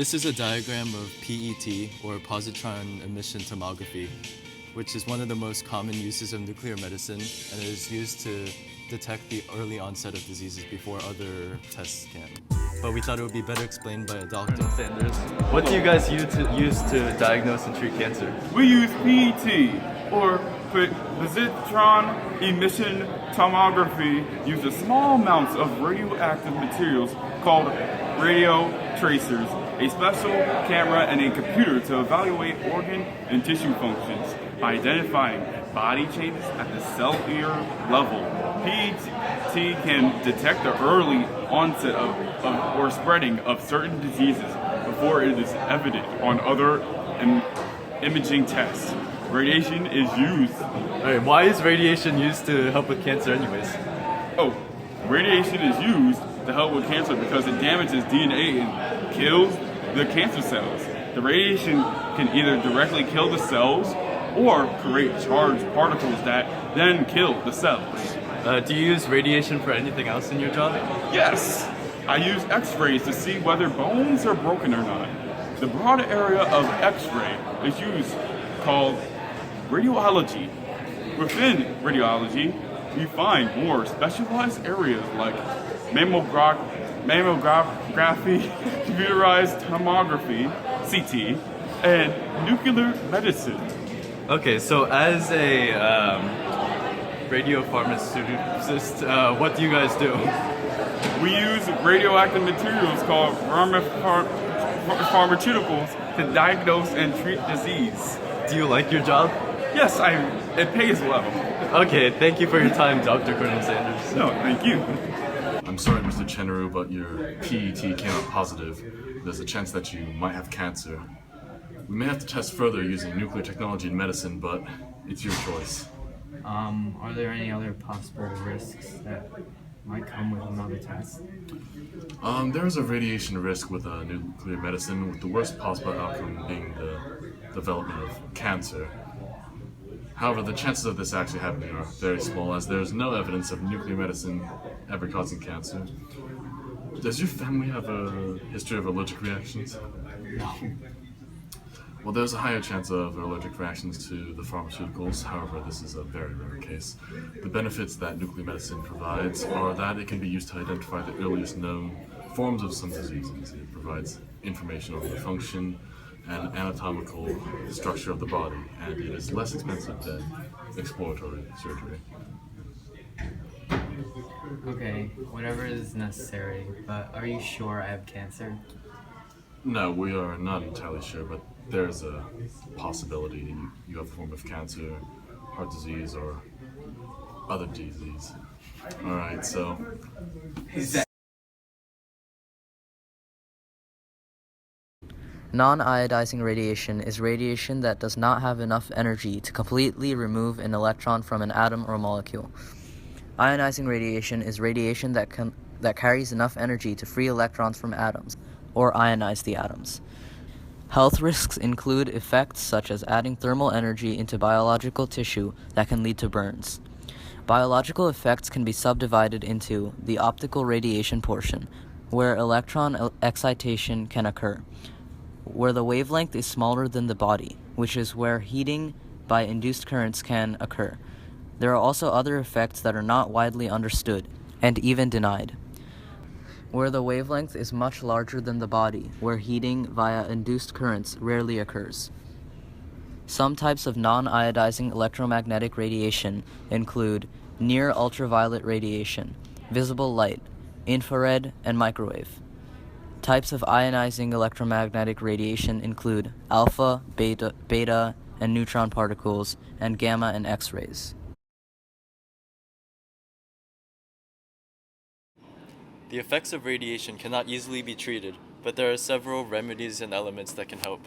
This is a diagram of PET, or positron emission tomography, which is one of the most common uses of nuclear medicine, and it is used to detect the early onset of diseases before other tests can. But we thought it would be better explained by a doctor. Sanders, what do you guys use to diagnose and treat cancer? We use PET, or positron emission tomography, uses small amounts of radioactive materials called radio tracers, a special camera and a computer to evaluate organ and tissue functions by identifying body changes at the cellular level. PET can detect the early onset of or spreading of certain diseases before it is evident on other imaging tests. Radiation is used. Alright, why is radiation used to help with cancer anyways? Oh, radiation is used to help with cancer because it damages DNA and kills the cancer cells. The radiation can either directly kill the cells or create charged particles that then kill the cells. Do you use radiation for anything else in your job? Yes, I use X-rays to see whether bones are broken or not. The broad area of X-ray is used called radiology. Within radiology, we find more specialized areas like mammography, computerized tomography, CT, and nuclear medicine. Okay, so as a radiopharmaceuticist, what do you guys do? We use radioactive materials called pharmaceuticals to diagnose and treat disease. Do you like your job? Yes, it pays well. Okay, thank you for your time, Dr. Colonel Sanders. No, thank you. I'm sorry, Mr. Cheneru, but your PET came out positive. There's a chance that you might have cancer. We may have to test further using nuclear technology in medicine, but it's your choice. Are there any other possible risks that might come with another test? There is a radiation risk with nuclear medicine, with the worst possible outcome being the development of cancer. However, the chances of this actually happening are very small, as there is no evidence of nuclear medicine ever causing cancer. Does your family have a history of allergic reactions? No. Well, there's a higher chance of allergic reactions to the pharmaceuticals. However, this is a very rare case. The benefits that nuclear medicine provides are that it can be used to identify the earliest known forms of some diseases. It provides information on the function and anatomical structure of the body, and it is less expensive than exploratory surgery. Okay, whatever is necessary, but are you sure I have cancer? No, we are not entirely sure, but there's a possibility you have a form of cancer, heart disease, or other disease. Alright, so... Non-iodizing radiation is radiation that does not have enough energy to completely remove an electron from an atom or molecule. Ionizing radiation is radiation that carries enough energy to free electrons from atoms, or ionize the atoms. Health risks include effects such as adding thermal energy into biological tissue that can lead to burns. Biological effects can be subdivided into the optical radiation portion, where electron excitation can occur, where the wavelength is smaller than the body, which is where heating by induced currents can occur. There are also other effects that are not widely understood, and even denied, where the wavelength is much larger than the body, where heating via induced currents rarely occurs. Some types of non-iodizing electromagnetic radiation include near ultraviolet radiation, visible light, infrared, and microwave. Types of ionizing electromagnetic radiation include alpha, beta, and neutron particles, and gamma and X-rays. The effects of radiation cannot easily be treated, but there are several remedies and elements that can help.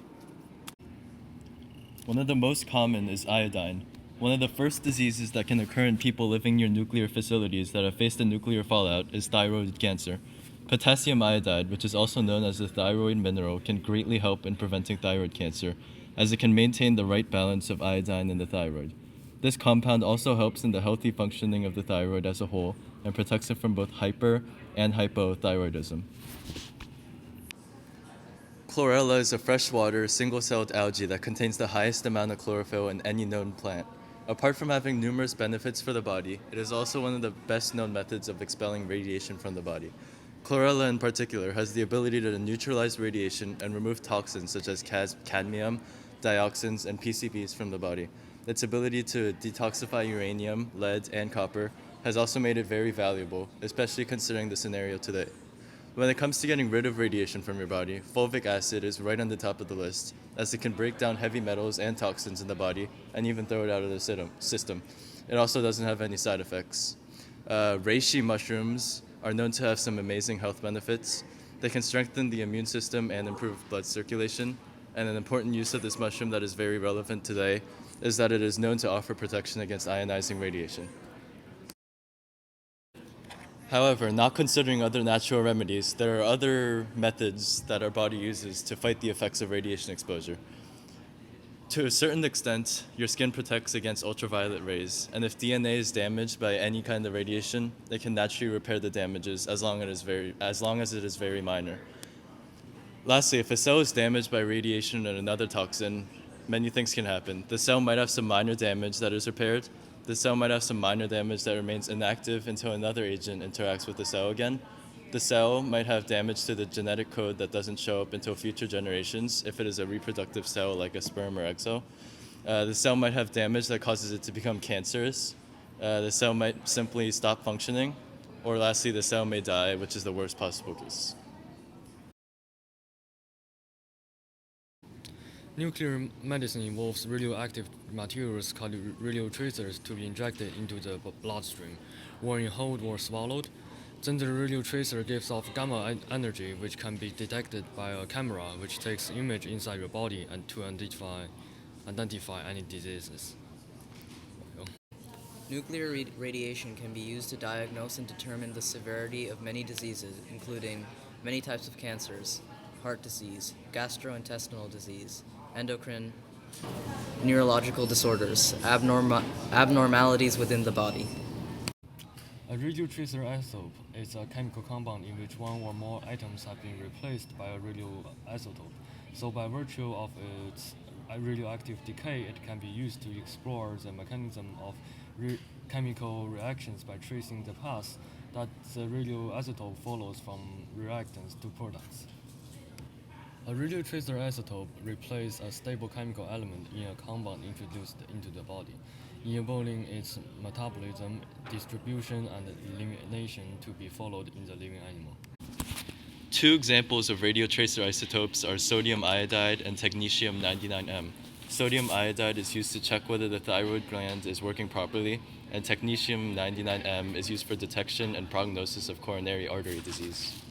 One of the most common is iodine. One of the first diseases that can occur in people living near nuclear facilities that have faced a nuclear fallout is thyroid cancer. Potassium iodide, which is also known as the thyroid mineral, can greatly help in preventing thyroid cancer, as it can maintain the right balance of iodine in the thyroid. This compound also helps in the healthy functioning of the thyroid as a whole and protects it from both hyper and hypothyroidism. Chlorella is a freshwater, single-celled algae that contains the highest amount of chlorophyll in any known plant. Apart from having numerous benefits for the body, it is also one of the best-known methods of expelling radiation from the body. Chlorella in particular has the ability to neutralize radiation and remove toxins such as cadmium, dioxins, and PCBs from the body. Its ability to detoxify uranium, lead, and copper has also made it very valuable, especially considering the scenario today. When it comes to getting rid of radiation from your body, fulvic acid is right on the top of the list, as it can break down heavy metals and toxins in the body and even throw it out of the system. It also doesn't have any side effects. Reishi mushrooms are known to have some amazing health benefits. They can strengthen the immune system and improve blood circulation. And an important use of this mushroom that is very relevant today is that it is known to offer protection against ionizing radiation. However, not considering other natural remedies, there are other methods that our body uses to fight the effects of radiation exposure. To a certain extent, your skin protects against ultraviolet rays, and if DNA is damaged by any kind of radiation, it can naturally repair the damages as long as it is very minor. Lastly, if a cell is damaged by radiation and another toxin, many things can happen. The cell might have some minor damage that is repaired. The cell might have some minor damage that remains inactive until another agent interacts with the cell again. The cell might have damage to the genetic code that doesn't show up until future generations if it is a reproductive cell like a sperm or egg cell. The cell might have damage that causes it to become cancerous. The cell might simply stop functioning. Or lastly, the cell may die, which is the worst possible case. Nuclear medicine involves radioactive materials called radiotracers to be injected into the bloodstream, or inhaled or swallowed. Then the radiotracer gives off gamma energy, which can be detected by a camera, which takes image inside your body and to identify any diseases. Nuclear radiation can be used to diagnose and determine the severity of many diseases, including many types of cancers, heart disease, gastrointestinal disease, endocrine, neurological disorders, abnormalities within the body. A radiotracer isotope is a chemical compound in which one or more atoms have been replaced by a radioisotope. So by virtue of its radioactive decay, it can be used to explore the mechanism of chemical reactions by tracing the path that the radioisotope follows from reactants to products. A radiotracer isotope replaces a stable chemical element in a compound introduced into the body, enabling its metabolism, distribution, and elimination to be followed in the living animal. Two examples of radiotracer isotopes are sodium iodide and technetium-99m. Sodium iodide is used to check whether the thyroid gland is working properly, and technetium-99m is used for detection and prognosis of coronary artery disease.